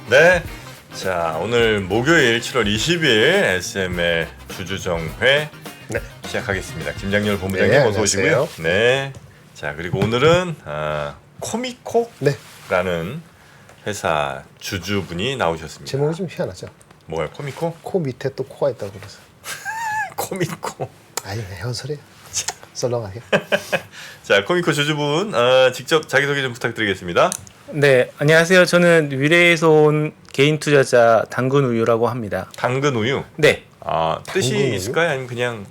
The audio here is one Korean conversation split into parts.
네. 자, 오늘 목요일 7월 20일 SM의 주주정회 네. 시작하겠습니다. 김장렬 본부장님 네, 어서 오시고요. 안녕하세요. 네. 자, 그리고 오늘은 코미코라는 네. 회사 주주분이 나오셨습니다. 제목이 좀 희한하죠. 뭐야, 코미코? 코 밑에 또 코가 있다고 그래서. 코미코. 아니, 해운소리야. 썰렁하게. 자, 코미코 주주분 직접 자기소개 좀 부탁드리겠습니다. 네, 안녕하세요. 저는 위례에서 온 개인 투자자 당근우유라고 합니다. 당근우유? 네, 뜻이 당근우유? 있을까요? 아니면 그냥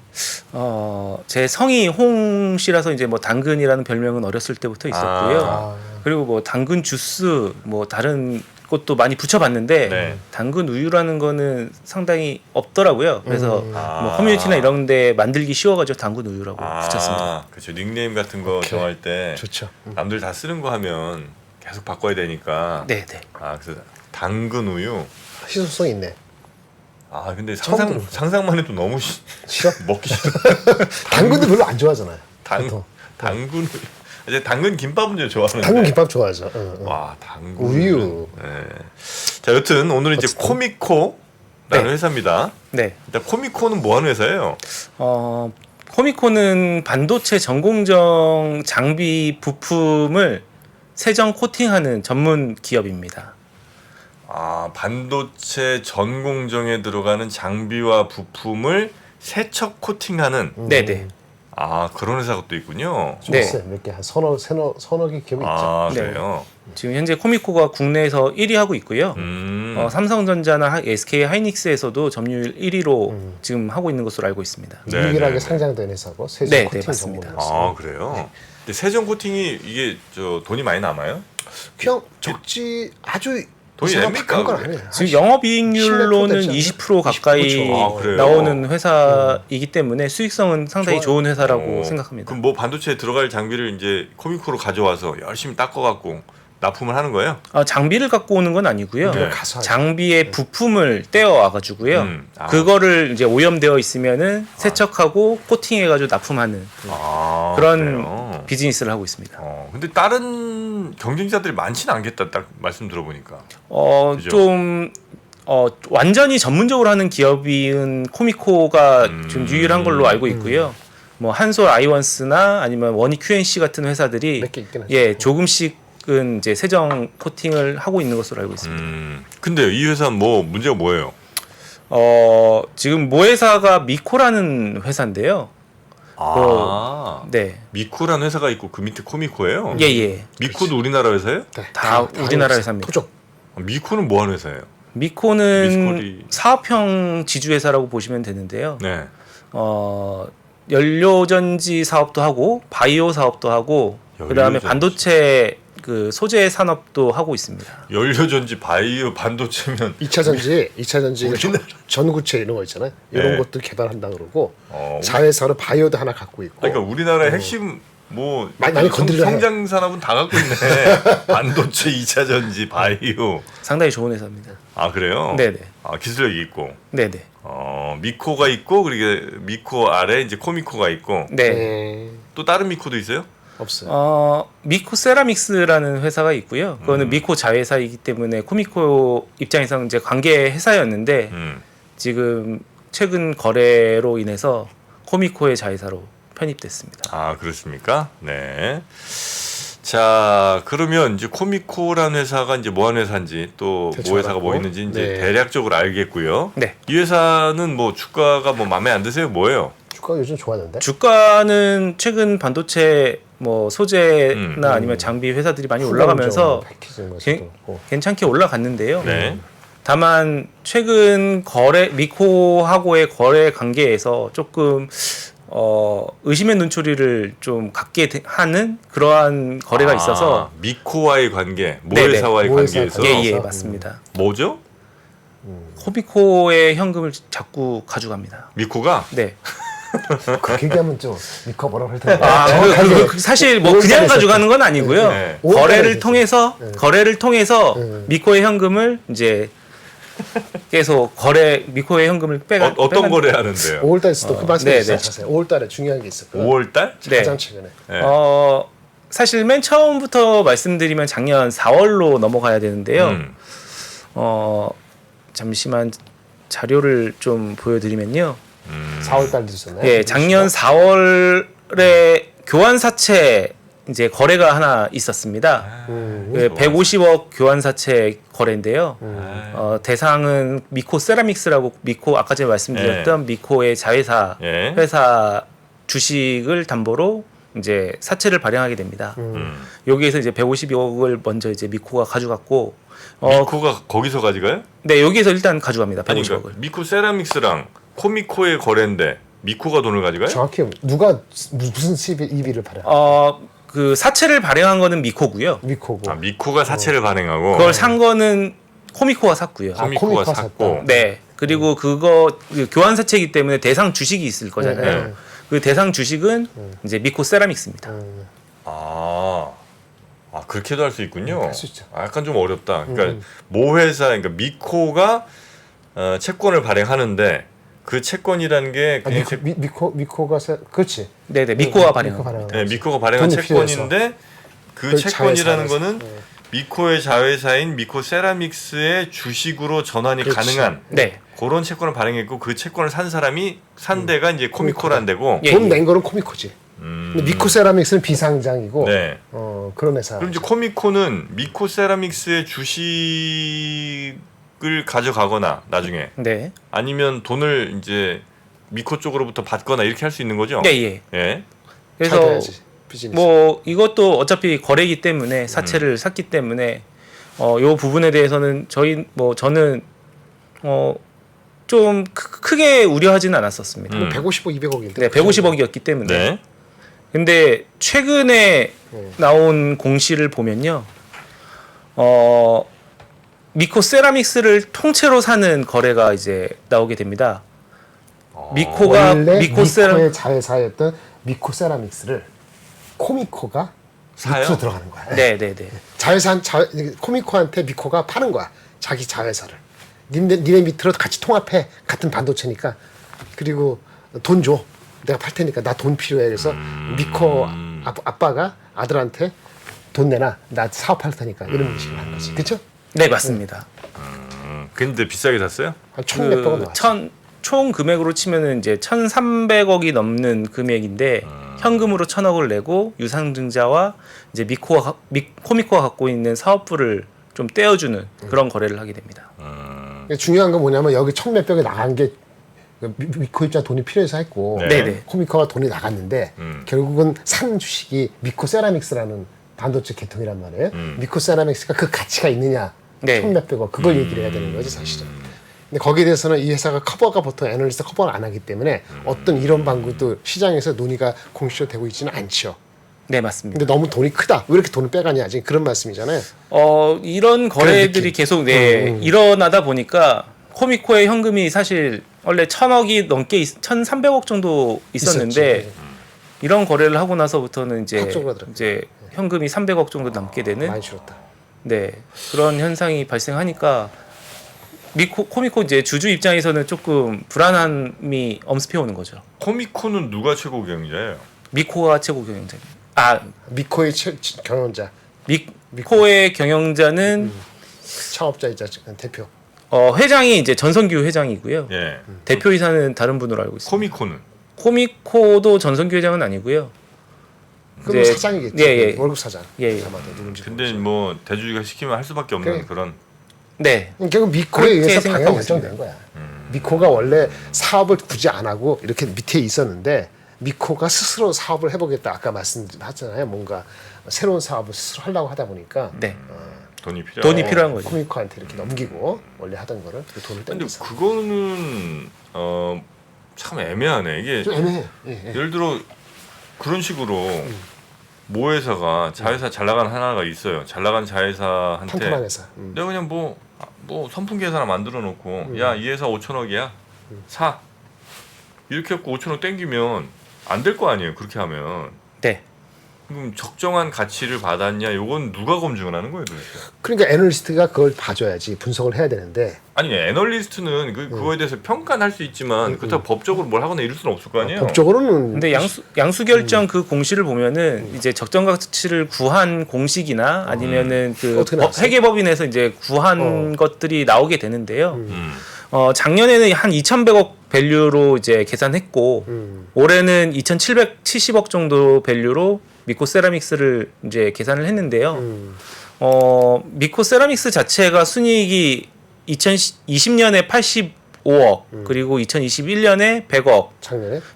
제 성이 홍 씨라서 이제 뭐 당근이라는 별명은 어렸을 때부터 있었고요. 그리고 뭐 당근 주스, 뭐 다른 것도 많이 붙여봤는데 네. 당근 우유라는 거는 상당히 없더라고요. 그래서 뭐 커뮤니티나 아. 이런데 만들기 쉬워가지고 당근 우유라고 붙였습니다. 그렇죠. 닉네임 같은 거 오케이. 정할 때 좋죠. 남들 다 쓰는 거 하면 계속 바꿔야 되니까. 네, 네. 그래서 당근 우유. 희소성 있네. 근데 처음 들어보죠. 상상만 해도 너무 싫어? 먹기 싫어. 당근도 별로 안 좋아하잖아요. 보통. 당근 우유. 이제 당근 김밥은 좀 좋아하는데. 당근 김밥 좋아하죠. 와, 당근 우유. 네. 자, 여튼 오늘은 이제 어쨌든. 코미코라는 네. 회사입니다. 네. 일단 코미코는 뭐 하는 회사예요? 코미코는 반도체 전공정 장비 부품을 세정 코팅하는 전문 기업입니다. 반도체 전 공정에 들어가는 장비와 부품을 세척 코팅하는 네네. 그런 회사가 또 있군요. 좀 네. 있어요. 몇 개, 한 서너 개 기업이 있죠. 네. 그래요. 지금 현재 코미코가 국내에서 1위 하고 있고요. 삼성전자나 SK 하이닉스에서도 점유율 1위로 지금 하고 있는 것으로 알고 있습니다. 네, 유일하게 네, 네. 상장된 회사고 세종 네, 네, 코팅 맞습니다. 전문이었어요. 그래요. 근데 세정 코팅이 이게 돈이 많이 남아요? 그냥 적지 아주 돈이 이상한 냅니까, 박한 건 그게? 아니에요. 지금 영업이익률로는 10% 20% 가까이 20%. 그래요? 나오는 회사이기 때문에 수익성은 상당히 좋아요. 좋은 회사라고 생각합니다. 그럼 뭐 반도체에 들어갈 장비를 이제 코미코로 가져와서 열심히 닦아갖고 납품을 하는 거예요? 장비를 갖고 오는 건 아니고요. 네. 가서 하죠. 장비의 부품을 떼어와 가지고요. 그거를 이제 오염되어 있으면은 세척하고 코팅해가지고 납품하는 그런 그래요? 비즈니스를 하고 있습니다. 근데 다른 경쟁자들이 많지는 않겠다. 딱 말씀 들어보니까. 그죠? 좀 완전히 전문적으로 하는 기업인 코미코가 좀 유일한 걸로 알고 있고요. 뭐 한솔 아이원스나 아니면 원익 QNC 같은 회사들이 몇 개 있긴 하죠. 조금씩은 이제 세정 코팅을 하고 있는 것으로 알고 있습니다. 근데 이 회사는 뭐 문제가 뭐예요? 지금 모회사가 미코라는 회사인데요. 네. 미코라는 회사가 있고 그 밑에 코미코예요? 예. 미코도 우리나라 회사예요? 네, 다 우리나라 회사입니다. 토종. 미코는 뭐 하는 회사예요? 미코는 미스코리. 사업형 지주회사라고 보시면 되는데요. 네. 연료전지 사업도 하고 바이오 사업도 하고 그다음에 연료전지. 반도체 그 소재 산업도 하고 있습니다. 연료전지, 바이오, 반도체면 2차 전지 우리나라. 전구체 이런 거 있잖아요. 이런 네. 것도 개발한다 그러고 어, 자회사로 바이오도 하나 갖고 있고. 그러니까 우리나라의 핵심 뭐 많이 건드려요. 성장 산업은 다 갖고 있네. 반도체, 2차 전지, 바이오. 상당히 좋은 회사입니다. 그래요? 네네. 기술력이 있고. 네네. 미코가 있고 그리고 미코 아래 이제 코미코가 있고 네. 또 다른 미코도 있어요? 없어요. 미코 세라믹스라는 회사가 있고요. 그거는 미코 자회사이기 때문에 코미코 입장에서는 이제 관계 회사였는데 지금 최근 거래로 인해서 코미코의 자회사로 편입됐습니다. 그렇습니까? 네. 자, 그러면 이제 코미코라는 회사가 이제 뭐 하는 회사인지 또 대충 뭐 회사가 뭐 알았고. 있는지 이제 네. 대략적으로 알겠고요. 네. 이 회사는 뭐 주가가 뭐 마음에 안 드세요? 뭐예요? 주가가 요즘 좋아졌는데. 주가는 최근 반도체 뭐 소재나 아니면 장비 회사들이 많이 올라가면서 패키징 뭐 게- 그렇고. 괜찮게 올라갔는데요. 네. 다만 최근 미코하고의 거래 관계에서 조금 의심의 눈초리를 좀 갖게 하는 그러한 거래가 있어서 미코와의 관계, 모 네네. 회사와의 모 회사 관계에서 관계. 맞습니다. 뭐죠? 코미코의 현금을 자꾸 가져갑니다. 미코가 네. 그렇게 얘기하면 좀 미커 뭐라고 할 텐데. 사실 뭐 그냥 올달에서 가져가는 건 아니고요. 네. 거래를 올달에서 통해서 미코의 현금을 이제 계속 미코의 현금을 어떤 거래 하는데요? 5월달에서도 그 말씀 네, 주셨어요. 5월달에 중요한 게 있었고. 5월 달? 네. 가장 최근에. 네. 사실 맨 처음부터 말씀드리면 작년 4월로 넘어가야 되는데요. 잠시만 자료를 좀 보여드리면요. 4월 달도 있었나요? 예, 작년 4월에 교환사채 이제 거래가 하나 있었습니다. 예, 150억 교환사채 거래인데요. 대상은 미코 세라믹스라고 미코 아까 전에 말씀드렸던 미코의 자회사 예. 회사 주식을 담보로 이제 사채를 발행하게 됩니다. 여기에서 이제 150억을 먼저 이제 미코가 가져갔고, 미코가 거기서 가져가요? 네 여기에서 일단 가져갑니다. 아니 150억을. 그러니까 미코 세라믹스랑 코미코의 거래인데 미코가 돈을 가져가요? 정확히 누가 무슨 이비를 발행? 그 사채를 발행한 거는 미코고요. 미코고. 아, 미코가 사채를 발행하고 그걸 산 거는 코미코가 샀고요. 코미코가 코미코가 샀고. 샀다. 네. 그리고 그거 그 교환 사채이기 때문에 대상 주식이 있을 거잖아요. 그 대상 주식은 이제 미코 세라믹스입니다. 아, 그렇게도 할 수 있군요. 할 수 있죠. 약간 좀 어렵다. 그러니까 모 회사, 그러니까 미코가 채권을 발행하는데 그 채권이라는 게 아, 그냥 미코가 그렇지. 네네. 미코가 발행. 미코 발행한 네, 거지. 미코가 발행한 돈이 채권인데 그 그걸 채권이라는 자회사에서. 거는 미코의 자회사인 미코 세라믹스의 주식으로 전환이 그렇지. 가능한 네. 그런 채권을 발행했고 그 채권을 산 사람이 산 데가 이제 코미코라는 데고. 예. 돈 낸 거는 코미코지. 근데 미코 세라믹스는 비상장이고 네. 그런 회사. 그럼 이제 코미코는 미코 세라믹스의 주식을 가져가거나 나중에 네. 아니면 돈을 이제 미코 쪽으로부터 받거나 이렇게 할 수 있는 거죠? 예, 예. 예. 잘 그래서 돼야지, 비즈니스. 뭐 이것도 어차피 거래이기 때문에 사채를 샀기 때문에 요 부분에 대해서는 저는 좀 크게 우려하지는 않았었습니다. 150억, 200억인데. 네, 150억이었기 때문에. 네. 근데 최근에 나온 공시를 보면요, 미코 세라믹스를 통째로 사는 거래가 이제 나오게 됩니다. 미코가 원래 미코 세라 미코의 자회사였던 미코 세라믹스를 코미코가 사요? 밑으로 들어가는 거야. 네네네. 코미코한테 미코가 파는 거야. 자기 자회사를. 니네 밑으로 같이 통합해. 같은 반도체니까. 그리고 돈 줘. 내가 팔 테니까 나 돈 필요해. 그래서 미코 아빠가 아들한테 돈 내놔. 나 사업할 테니까. 이런 식으로 하는 거지. 그쵸? 네 맞습니다. 근데 비싸게 샀어요? 한 1,몇백억 나왔어. 총 금액으로 치면은 이제 1,300억이 넘는 금액인데 현금으로 1,000억을 내고 유상증자와 이제 코미코가 갖고 있는 사업부를 좀 떼어주는 그런 거래를 하게 됩니다. 중요한 건 뭐냐면 여기 1,몇백억이 나간 게 미코 입장 돈이 필요해서 했고 네. 네네. 코미코가 돈이 나갔는데 결국은 산 주식이 미코 세라믹스라는 반도체 계통이란 말이에요. 미코 세라믹스가 그 가치가 있느냐 네. 1,몇백억 그걸 얘기를 해야 되는 거지 사실은. 근데 거기에 대해서는 이 회사가 커버가 보통 애널리스트 커버를 안 하기 때문에 어떤 이런 방구도 시장에서 논의가 공시로 되고 있지는 않죠. 네 맞습니다. 근데 너무 돈이 크다. 왜 이렇게 돈을 빼가냐 지금 그런 말씀이잖아요. 이런 거래들이 느낌. 계속 일어나다 보니까 코미코의 현금이 사실 원래 1,000억이 넘게 1,300억 정도 있었는데 있었지. 이런 거래를 하고 나서부터는 이제 확 쪼그라들었죠. 이제 현금이 300억 정도 남게 되는 많이 줄었다. 네 그런 현상이 발생하니까 코미코 이제 주주 입장에서는 조금 불안함이 엄습해 오는 거죠. 코미코는 누가 최고 경영자예요? 미코가 최고 경영자입니다. 미코의 경영자, 미코의 경영자는 창업자이자 대표. 회장이 이제 전성규 회장이고요. 예. 대표이사는 다른 분으로 알고 있습니다. 코미코는 코미코도 전성규 회장은 아니고요. 그럼 이제- 사장이겠지. 예. 월급 사장. 예. 아마도 누군지 근데 모르겠어요. 뭐 대주주가 시키면 할 수밖에 없는 그래. 그런. 네. 결국 미코에 그렇게 의해서 생각하고 방향이 결정된 거야. 미코가 원래 사업을 굳이 안 하고 이렇게 밑에 있었는데 미코가 스스로 사업을 해보겠다. 아까 말씀하셨잖아요. 뭔가 새로운 사업을 스스로 하려고 하다 보니까 네. 돈이 필요. 돈이 필요한 거죠. 코미코한테 이렇게 넘기고 원래 하던 거를 그 돈을 근데 땡겨서. 그거는 참 애매하네. 이게 좀 애매해. 예. 예를 들어 그런 식으로 모 회사가 자회사 잘 나가는 하나가 있어요. 잘 나간 자회사한테 튼튼한 회사. 내가 그냥 뭐 선풍기 회사 하나 만들어 놓고 야 이 회사 5천억이야 사 이렇게 해갖고 5천억 땡기면 안 될 거 아니에요. 그렇게 하면 네. 그럼 적정한 가치를 받았냐? 이건 누가 검증을 하는 거예요, 도대체? 그러니까 애널리스트가 그걸 봐줘야지 분석을 해야 되는데 아니 애널리스트는 그거에 대해서 평가는 할 수 있지만 그렇다고 법적으로 뭘 하거나 이럴 수는 없을 거 아니에요? 법적으로는 근데 양수 결정 그 공시를 보면은 이제 적정 가치를 구한 공식이나 아니면은 그 어떻게 나왔어요? 회계법인에서 이제 구한 것들이 나오게 되는데요. 음. 작년에는 한 2,100억 밸류로 이제 계산했고 올해는 2,770억 정도 밸류로 미코 세라믹스를 이제 계산을 했는데요. 미코 세라믹스 자체가 순이익이 2020년에 85억 그리고 2021년에 100억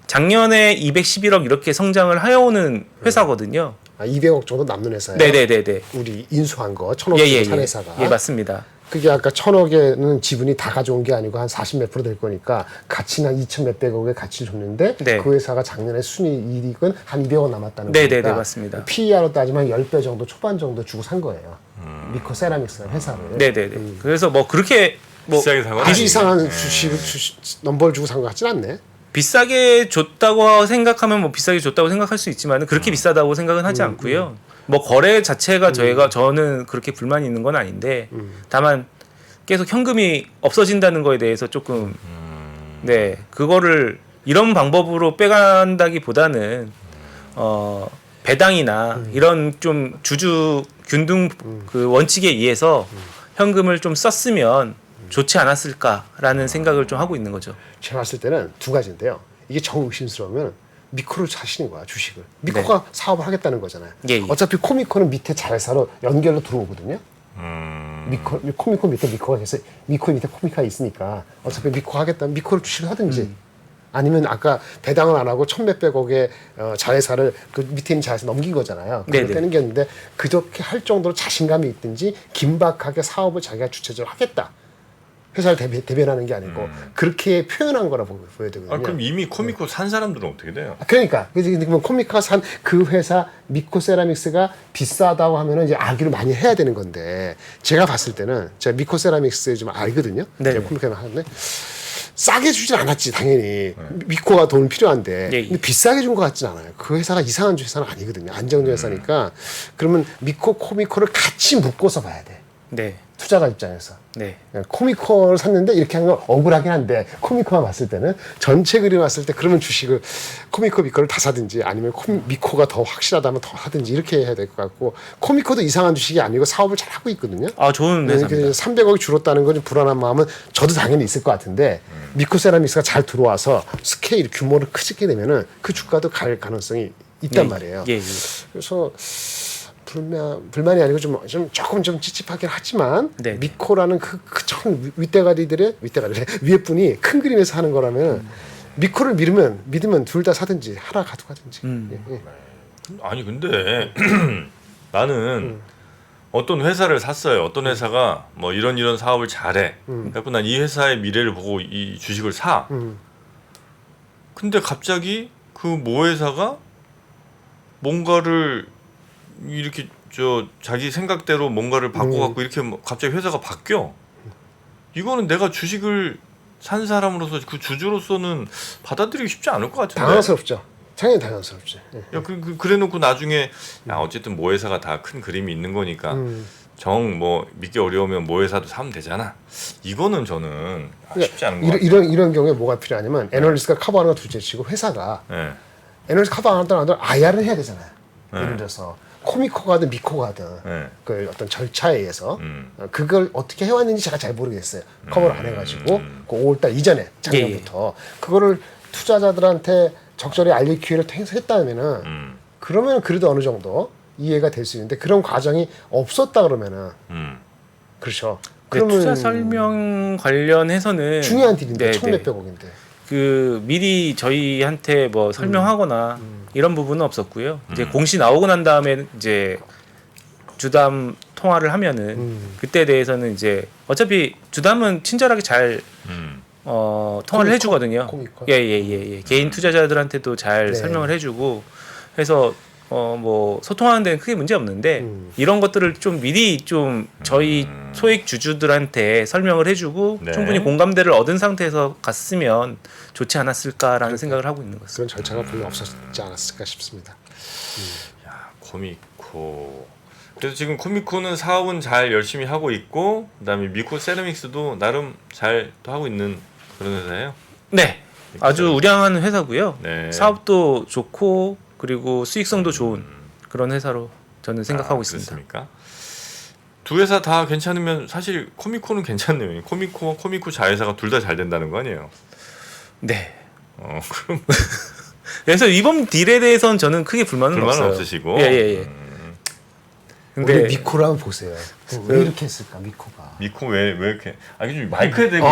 작년에 211억 이렇게 성장을 하여오는 회사거든요. 200억 정도 남는 회사예요. 네네네네. 우리 인수한 거 1,000억 산 회사가. 예, 맞습니다. 그게 아까 1,000억에는 지분이 다 가져온 게 아니고 한 40몇 프로 될 거니까 가치는 한 2,000 몇백억의 가치를 줬는데 네. 그 회사가 작년에 순이익은 한 200억 남았다는 네네네, 거니까 맞습니다. PER로 따지면 10배 정도 초반 정도 주고 산 거예요. 미코 세라믹스 회사를. 네네네. 그래서 뭐 그렇게 뭐 비싸게 산 건 아주 아니에요. 이상한 넘버를 주고 산 것 같진 않네. 비싸게 줬다고 생각하면 뭐 비싸게 줬다고 생각할 수 있지만 그렇게 비싸다고 생각은 하지 않고요. 뭐 거래 자체가 저는 그렇게 불만이 있는 건 아닌데 다만 계속 현금이 없어진다는 거에 대해서 조금 네 그거를 이런 방법으로 빼간다기보다는 배당이나 이런 좀 주주 균등 그 원칙에 의해서 현금을 좀 썼으면 좋지 않았을까라는 생각을 좀 하고 있는 거죠. 제가 봤을 때는 두 가지인데요. 이게 정 의심스러우면 미코를 사시는 거야, 주식을. 미코가 사업을 하겠다는 거잖아요. 예. 어차피 코미코는 밑에 자회사로 연결로 들어오거든요. 코미코 밑에 미코가 있어. 미코 밑에 코미코가 있으니까 어차피 미코 하겠다면 미코를 주식을 하든지 아니면 아까 배당을 안 하고 1,몇백억의 자회사를 그 밑에 있는 자회사 넘긴 거잖아요. 그걸 네네. 떼는 게 있는데 그렇게 할 정도로 자신감이 있든지 긴박하게 사업을 자기가 주체적으로 하겠다. 회사를 대변하는 게 아니고 그렇게 표현한 거라 보여야 되거든요. 아, 그럼 이미 코미코 산 사람들은 어떻게 돼요? 그러니까 그러면 코미코가 산 그 회사 미코 세라믹스가 비싸다고 하면은 이제 악의를 많이 해야 되는 건데 제가 봤을 때는 제가 미코 세라믹스 좀 알거든요. 네. 제가 코미코를 하는데 싸게 주진 않았지 당연히 미코가 돈 필요한데 예. 근데 비싸게 준 것 같진 않아요. 그 회사가 이상한 회사는 아니거든요. 안정된 회사니까 그러면 미코 코미코를 같이 묶어서 봐야 돼. 네, 투자자 입장에서. 네. 코미코를 샀는데 이렇게 한 건 억울하긴 한데 코미코만 봤을 때는 전체 그림 봤을 때 그러면 주식을 코미코 미코를 다 사든지 아니면 미코가 더 확실하다면 더 사든지 이렇게 해야 될 것 같고 코미코도 이상한 주식이 아니고 사업을 잘 하고 있거든요. 아 좋은 회사입니다. 300억이 줄었다는 건 좀 불안한 마음은 저도 당연히 있을 것 같은데 미코 세라믹스가 잘 들어와서 스케일 규모를 크게 되면은 그 주가도 갈 가능성이 있단 말이에요. 예. 그래서 불만이 아니고 조금 찝찝하긴 하지만 네. 미코라는 그전 윗대가리들의 위에 분이 큰 그림에서 하는 거라면 미코를 믿으면 둘 다 사든지 하나 가져가든지. 예. 아니 근데 나는 어떤 회사를 샀어요. 어떤 회사가 뭐 이런 사업을 잘해. 그래서 난 이 회사의 미래를 보고 이 주식을 사. 근데 갑자기 그 모 회사가 뭔가를 이렇게 자기 생각대로 뭔가를 바꿔갖고 이렇게 갑자기 회사가 바뀌어. 이거는 내가 주식을 산 사람으로서 그 주주로서는 받아들이기 쉽지 않을 것 같은데. 당황스럽죠. 당연히 당황스럽지. 예. 야, 그래놓고 나중에 야 어쨌든 모 회사가 다 큰 그림이 있는 거니까 뭐 믿기 어려우면 모 회사도 사면 되잖아. 이거는 저는 쉽지 않은 것 같아요. 이런 경우에 뭐가 필요하냐면 애널리스트가 커버하는 거 둘째치고 회사가 네. 애널리스트 커버 안 하더라도 IR은 해야 되잖아요. 예를 들어서 코미코가든 미코가든 네. 그 어떤 절차에 의해서 그걸 어떻게 해왔는지 제가 잘 모르겠어요. 커버를 안 해가지고 그 5월달 이전에 작년부터 그거를 투자자들한테 적절히 알릴 기회를 통해서 했다면은 그러면 그래도 어느 정도 이해가 될 수 있는데 그런 과정이 없었다 그러면은 그렇죠. 그러면 투자 설명 관련해서는 중요한 딜인데 네, 1,몇백억인데. 그 미리 저희한테 뭐 설명하거나 이런 부분은 없었고요. 이제 공시 나오고 난 다음에 이제 주담 통화를 하면은 그때 대해서는 이제 어차피 주담은 친절하게 잘 통화를 해주거든요. 코미코? 예. 개인 투자자들한테도 잘 네. 설명을 해주고 해서 뭐 소통하는 데는 크게 문제 없는데 이런 것들을 좀 미리 좀 저희 소액 주주들한테 설명을 해주고 네. 충분히 공감대를 얻은 상태에서 갔으면 좋지 않았을까라는 생각을 하고 있는 것입니다. 그런 절차가 별로 없었지 않았을까 싶습니다. 코미코. 그래서 지금 코미코는 사업은 잘 열심히 하고 있고, 그다음에 미코 세라믹스도 나름 잘 또 하고 있는 그런 회사예요. 네, 아주 우량한 회사고요. 네. 사업도 좋고 그리고 수익성도 좋은 그런 회사로 저는 생각하고 있습니다. 그렇습니까? 두 회사 다 괜찮으면 사실 코미코는 괜찮네요. 코미코와 코미코 자회사가 둘 다 잘 된다는 거 아니에요? 네. 그럼 그래서 이번 딜에 대해서는 저는 크게 불만은 없어요. 없으시고. 예. 우리 근데 미코를 한번 보세요. 왜 이렇게 했을까 미코가? 미코 왜 이렇게? 이게 좀 마이크에 대고.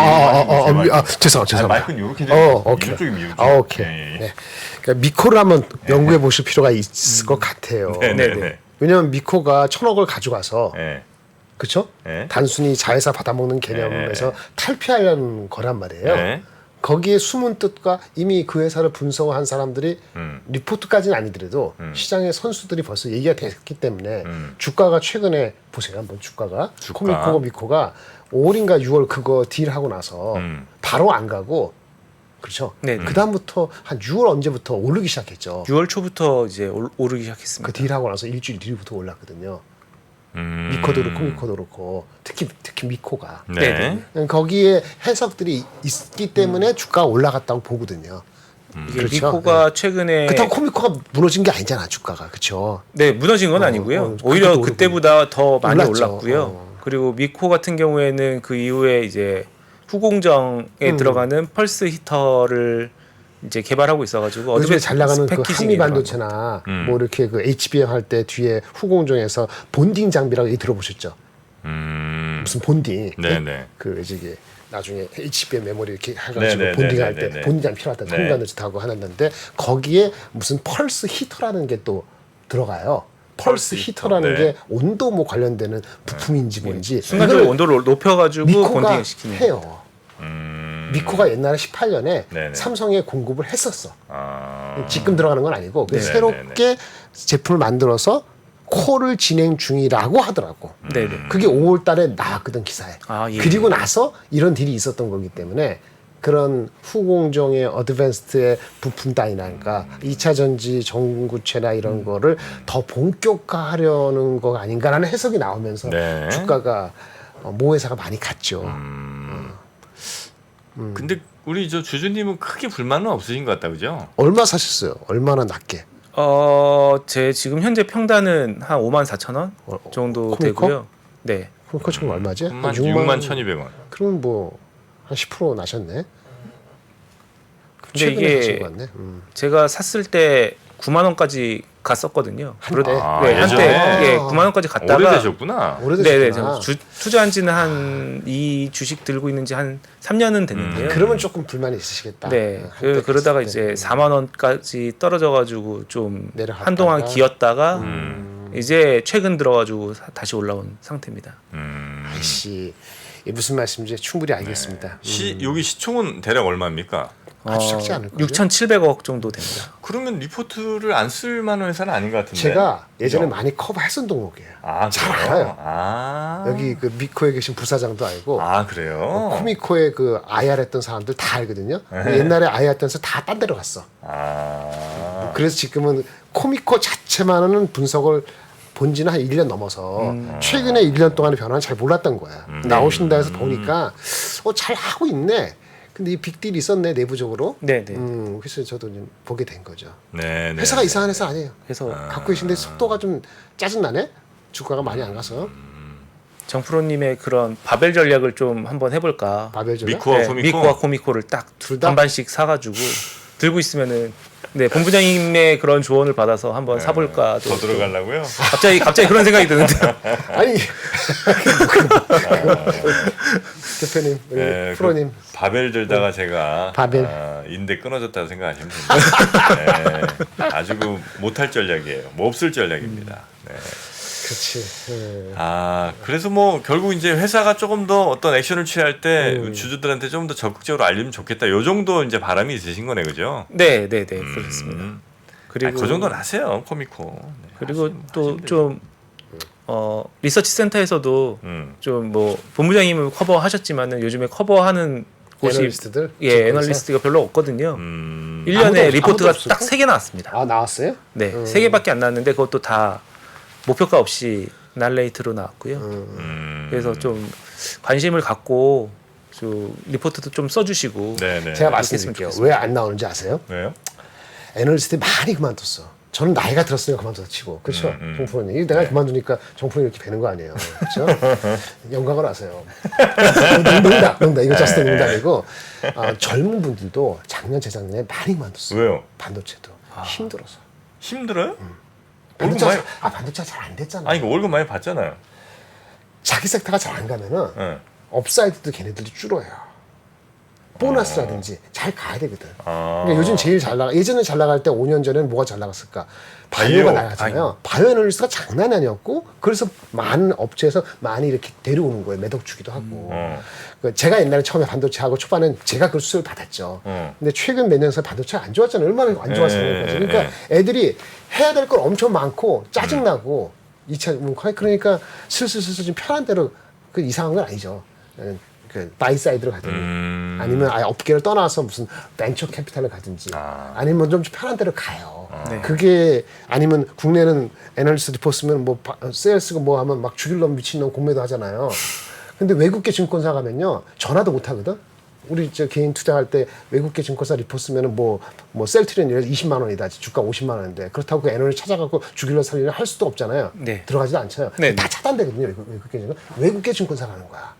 죄송합니다. 마이크는 이렇게 되고 오케이. 이쪽이 미국. 오케이. 예. 네. 그러니까 미코를 한번 연구해 보실 필요가 있을 것 같아요. 네네네. 왜냐하면 미코가 1,000억을 가져가서 예. 그렇죠? 예. 단순히 자회사 받아먹는 개념에서 탈피하려는 거란 말이에요. 예. 거기에 숨은 뜻과 이미 그 회사를 분석한 사람들이 리포트까지는 아니더라도 시장의 선수들이 벌써 얘기가 됐기 때문에 주가가 최근에 보세요. 한번 주가. 코미코고 미코가 5월인가 6월 그거 딜하고 나서 바로 안 가고 그렇죠. 네네. 그 다음부터 한 6월 언제부터 오르기 시작했죠. 6월 초부터 이제 오르기 시작했습니다. 그 딜하고 나서 일주일 뒤부터 올랐거든요. 미코도 그렇고 코미코도 그렇고 특히 미코가 네. 거기에 해석들이 있기 때문에 주가가 올라갔다고 보거든요. 이게 그렇죠. 미코가 최근에 그렇다고 코미코가 무너진 게 아니잖아 주가가 그렇죠. 네 무너진 건 아니고요. 그것도 오히려 오르고. 그때보다 더 많이 올랐죠. 올랐고요. 그리고 미코 같은 경우에는 그 이후에 이제 후공정에 들어가는 펄스 히터를 이제 개발하고 있어가지고 요즘에 어드밴스 잘 나가는 그 패키징에 한미 들어간 반도체나 뭐 이렇게 그 HBM 할 때 뒤에 후공정에서 본딩 장비라고 들어보셨죠? 무슨 본딩? 네네. 그 저기 나중에 HBM 메모리 이렇게 해가지고 네네네네네. 본딩할 때 본딩 장비 필요할 때 네. 성간듯하고 하는데 거기에 무슨 펄스 히터라는 게 또 들어가요. 펄스 히터라는 네. 게 온도 뭐 관련되는 부품인지 뭔지 순간적으로 이걸 온도를 높여가지고 미코가 본딩을 시키는 해요. 미코가 옛날에 18년에 네네. 삼성에 공급을 했었어. 아. 지금 들어가는 건 아니고 네네네. 새롭게 제품을 만들어서 콜을 진행 중이라고 하더라고. 네네. 그게 5월 달에 나왔거든 기사에. 아, 예. 그리고 나서 이런 딜이 있었던 거기 때문에 그런 후공정의 어드밴스드의 부품 따위나니까 2차 전지 전구체나 이런 거를 더 본격화하려는 거 아닌가라는 해석이 나오면서 네. 주가가 모 회사가 많이 갔죠. 근데 우리 저 주주님은 크게 불만은 없으신 것 같다, 그죠? 얼마 사셨어요? 얼마나 낮게? 제 지금 현재 평단은 한 54,000원 정도 코미코? 되고요. 네. 그거 지금 얼마지? 한 6만 1,200원. 그럼 뭐 한 10% 나셨네. 근데 최근에 이게 하신 것 같네. 제가 샀을 때 9만 원까지 갔었거든요. 한때? 아, 네, 한때 예전에? 예, 9만 원까지 갔다가 오래되셨구나. 네네. 오래되셨구나. 투자한 지는 한 이 주식 들고 있는 지 한 3년은 됐는데요. 그러면 조금 불만이 있으시겠다. 네. 한때 그러다가 갔을 때. 이제 4만 원까지 떨어져 가지고 좀 내려갔다가. 한동안 기었다가 이제 최근 들어 가지고 다시 올라온 상태입니다. 아이씨 이게 무슨 말씀인지 충분히 알겠습니다. 여기 시총은 대략 얼마입니까? 아주 작지 않을걸요? 6,700억 정도 됩니다. 그러면 리포트를 안 쓸 만한 회사는 아닌 것 같은데. 제가 예전에 그죠? 많이 커버했던 동목이에요. 아, 잘 그래요? 알아요. 아. 여기 그 미코에 계신 부사장도 알고 아, 그래요? 코미코의 그 IR 했던 사람들 다 알거든요. 옛날에 IR 했던 사람 다 딴 데로 갔어. 아. 그래서 지금은 코미코 자체만은 분석을 본 지는 한 1년 넘어서 최근에 1년 동안의 변화는 잘 몰랐던 거야. 나오신다 해서 보니까 잘 하고 있네. 근데 이 빅딜이 있었네 내부적으로. 네, 네. 그래서 저도 좀 보게 된 거죠. 네, 네. 회사가 이상한 회사 아니에요. 그래서 갖고 계신데 속도가 좀 짜증나네. 주가가 많이 안 가서. 정프로님의 그런 바벨 전략을 좀 한번 해볼까. 바벨 전략. 미코와 코미코. 미코와 코미코를 딱 둘 다? 반반씩 사가지고 들고 있으면은 네 본부장님의 그런 조언을 받아서 한번 사볼까도 더 들어가려고요? 갑자기 그런 생각이 드는데 아니 대표님, 우리 네, 프로님. 그 바벨 들다가 제가 바벨. 인대 끊어졌다고 생각하시면 됩니다. 네, 아주 그 못할 전략이에요. 뭐 없을 전략입니다. 네. 그렇지. 예. 그래서 뭐 결국 이제 회사가 조금 더 어떤 액션을 취할 때 주주들한테 좀 더 적극적으로 알리면 좋겠다. 요 정도 이제 바람이 있으신 거네, 그죠? 네 그렇습니다. 그리고 그 정도는 하세요, 코미코. 네, 그리고 또 좀 리서치 센터에서도 좀 뭐 본부장님을 커버하셨지만은 요즘에 커버하는 곳이 애널리스트들? 애널리스트가 별로 없거든요. 아무도 1년에 없- 리포트가 아무도 없을까? 딱 3개 나왔습니다. 아 나왔어요? 네, 3개밖에 안 나왔는데 그것도 다 목표가 없이 날레이트로 나왔고요. 그래서 좀 관심을 갖고 좀 리포트도 좀 써주시고. 네네. 제가 말씀드릴게요. 왜 안 나오는지 아세요? 왜요? 애널리스트들이 많이 그만뒀어. 저는 나이가 들었으니까 그만둬서 치고 그렇죠. 정프로님 내가 그만두니까 정프로님 이렇게 되는 거 아니에요. 그렇죠. 영광을 하세요. 농담 이거 저스트 농담이고 젊은 분들도 작년 재작년에 많이 그만뒀어요. 왜요? 반도체도 힘들어서. 힘들어요? 월급 많이 반도체가 잘 안 됐잖아. 아니 이거 월급 많이 받잖아요. 자기 섹터가 잘 안 가면은 네. 업사이드도 걔네들이 줄어요. 보너스라든지 잘 가야 되거든. 아. 그러니까 요즘 제일 잘 나가. 예전에 잘 나갈 때 5년 전에는 뭐가 잘 나갔을까? 바이오가 나갔잖아요. 바이오 애널리스트가 장난이 아니었고 그래서 많은 업체에서 많이 이렇게 데려오는 거예요. 매덕 주기도 하고. 그 제가 옛날에 처음에 반도체 하고 초반엔 제가 그 수익을 받았죠. 근데 최근 몇 년 사이 반도체가 안 좋았잖아요. 얼마나 안 좋았어요. 그러니까 애들이 해야 될 건 엄청 많고 짜증나고 2차 문화에 그러니까 슬슬 좀 편한 대로 그 이상한 건 아니죠. 그 바이 사이드로 가든지 아니면 아예 업계를 떠나서 무슨 벤처 캐피탈을 가든지 아니면 좀 편한 데로 가요. 네. 그게 아니면 국내는 애널리스트 리포트 쓰면 뭐 세일스가 뭐 하면 막 죽일 놈 미친 놈 공매도 하잖아요. 근데 외국계 증권사 가면요 전화도 못 하거든. 우리 저 개인 투자할 때 외국계 증권사 리포트 쓰면은 뭐 셀트리온 예를 20만 원이다 주가 50만 원인데 그렇다고 그 애널을 찾아가고 죽일러 살리려 할 수도 없잖아요. 네. 들어가지도 않잖아요. 네. 다 차단되거든요. 외국계 증권. 외국계 증권사 가는 거야.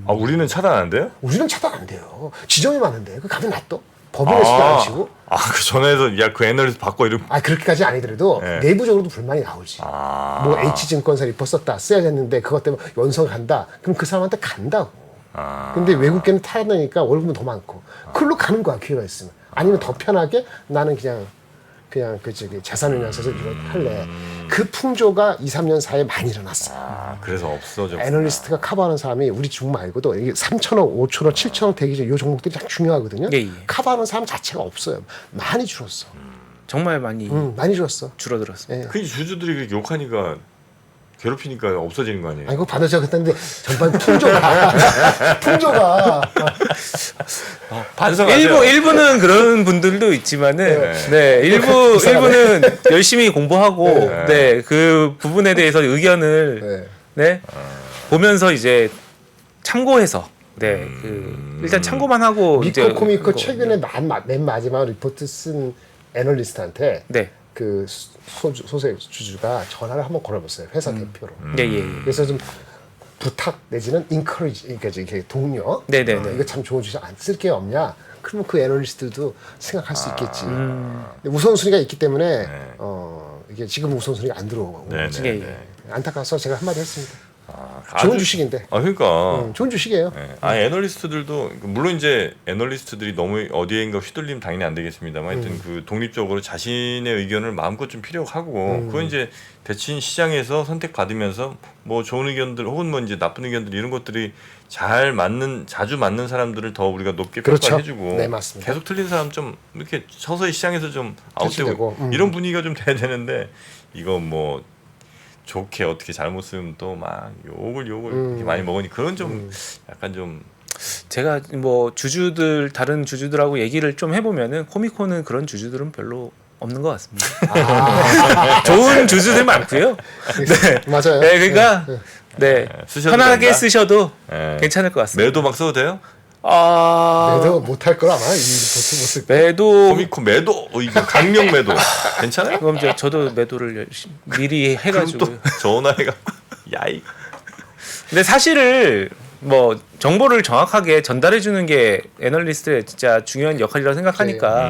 아 우리는 차단 안 돼요? 우리는 차단 안 돼요. 지점이 많은데 그 가면 놔둬. 법인에서도 안 치고. 그 전화해서 야 그 애널리스트 바꿔 이름. 그렇게까지 아니더라도 네. 내부적으로도 불만이 나오지. 뭐 H증권사 리포트 썼다 써야 됐는데 그것 때문에 연성 간다. 그럼 그 사람한테 간다고. 근데 외국계는 타다니까 월급은 더 많고. 그걸로 가는 거야 기회가 있으면. 아니면 더 편하게 나는 그냥 그 저기 자산운용사에서 이걸 할래. 그 풍조가 2, 3년 사이에 많이 일어났어요. 그래서 없어졌구나. 애널리스트가 커버하는 사람이 우리 중 말고도 이게 3천억, 5천억, 7천억 대기 전 이 종목들이 참 중요하거든요. 예. 커버하는 사람 자체가 없어요. 많이 줄었어. 정말 많이 많이 줄었어. 줄어들었습니다. 예. 그 주주들이 그렇게 욕하니까 괴롭히니까 없어지는 거 아니에요? 아니 그거 반도체가 그랬는데 전반 풍조가 반성하세요. 일부는 그런 분들도 있지만은 일부는 열심히 공부하고 그 부분에 대해서 의견을 보면서 이제 참고해서 일단 참고만 하고 이제 미코코미코 최근에 맨 마지막 리포트 쓴 애널리스트한테 그 소세 주주가 전화를 한번 걸어봤어요. 회사 대표로. 그래서 좀 부탁 내지는 encourage, 그러니까 이렇게 독려. 이거 참 좋은 주식 안 쓸 게 없냐? 그러면 그 애널리스트들도 생각할 수 있겠지. 근데 우선순위가 있기 때문에 이게 지금 우선순위가 안 들어오고 안타까워서 제가 한마디 했습니다. 좋은 주식인데. 그러니까. 좋은 주식이에요. 애널리스트들도 물론 이제 애널리스트들이 너무 어디에인가 휘둘리면 당연히 안 되겠습니다만 하여튼 그 독립적으로 자신의 의견을 마음껏 좀 필요하고 그건 이제 대친 시장에서 선택받으면서 뭐 좋은 의견들 혹은 뭐 이제 나쁜 의견들 이런 것들이 자주 맞는 사람들을 더 우리가 높게 평가해주고 네, 맞습니다. 계속 틀린 사람 좀 이렇게 서서히 시장에서 좀 퇴출되고, 아웃되고 이런 분위기가 좀 돼야 되는데 이거 뭐 좋게 어떻게 잘못 쓰면 또 막 욕을 이렇게 많이 먹으니 그건 좀 약간 좀 제가 뭐 다른 주주들하고 얘기를 좀 해보면은 코미코는 그런 주주들은 별로 없는 것 같습니다. 좋은 주주들 많고요. 맞아요. 그러니까 쓰셔도 편하게 된다? 쓰셔도 괜찮을 것 같습니다. 매도 막 써도 돼요? 매도 못할 걸 아마 이 리포트 못 쓸. 매도 코미코 매도 이거 강력 매도 괜찮아요? 그럼 저도 매도를 열심히 미리 해가지고. 또 전화해갖고 야이. 근데 사실을 뭐 정보를 정확하게 전달해 주는 게 애널리스트의 진짜 중요한 역할이라고 생각하니까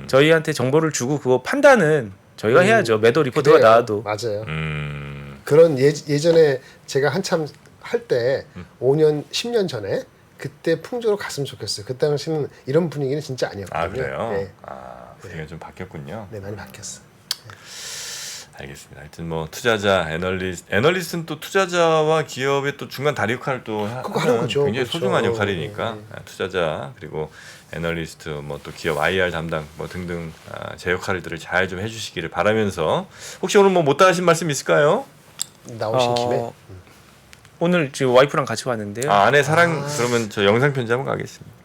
저희한테 정보를 주고 그거 판단은 저희가 해야죠. 매도 리포트가 그래요. 나와도. 맞아요. 그런 예전에 제가 한참 할 때 5년, 10년 전에 그때 풍조로 갔으면 좋겠어요. 그 당시는 이런 분위기는 진짜 아니었거든요. 그래요? 네. 분위기가 좀 바뀌었군요. 네, 많이 바뀌었어. 알겠습니다. 하여튼 뭐 투자자, 애널리스트는 또 투자자와 기업의 또 중간 다리 역할을 또 그거 하는 거죠. 굉장히 그렇죠. 소중한 역할이니까 투자자 그리고 애널리스트 뭐 또 기업 IR 담당 뭐 등등 제 역할들을 잘 좀 해주시기를 바라면서 혹시 오늘 뭐 못다 하신 말씀 있을까요? 나오신 김에 오늘 지금 와이프랑 같이 왔는데요. 아내 사랑 그러면 저 영상 편지 한번 가겠습니다.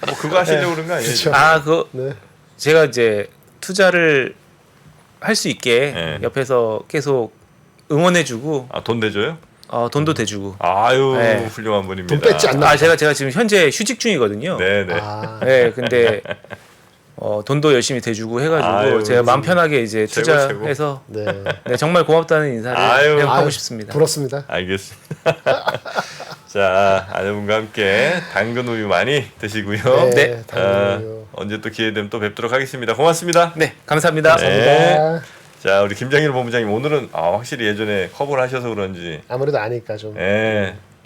뭐 그거 하시려고 그런 거 아니에요? 그쵸. 그거 네. 제가 이제 투자를 할 수 있게 네. 옆에서 계속 응원해주고 아, 돈 대줘요? 돈도 대주고. 아유, 네. 훌륭한 분입니다. 돈 뺐지 않나? 아 제가 지금 현재 휴직 중이거든요. 네네. 아, 네, 근데 돈도 열심히 대주고 해가지고 아유, 제가 마음 편하게 이제 최고, 투자해서 네. 네, 정말 고맙다는 인사를 아유. 하고 아유, 싶습니다. 부럽습니다. 알겠습니다. 자, 아내분과 함께 당근 우유 많이 드시고요. 네. 당연히요. 언제 또 기회 되면 또 뵙도록 하겠습니다. 고맙습니다. 네, 감사합니다. 네. 아, 자, 우리 김장일 본부장님 오늘은 확실히 예전에 커버를 하셔서 그런지 아무래도 아니까 좀.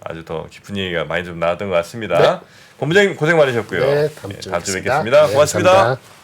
아주 더 깊은 얘기가 많이 좀 나왔던 것 같습니다. 본부장님 고생 많으셨고요. 네, 다음 주에 다음 주에 뵙겠습니다. 뵙겠습니다. 네, 고맙습니다. 감사합니다.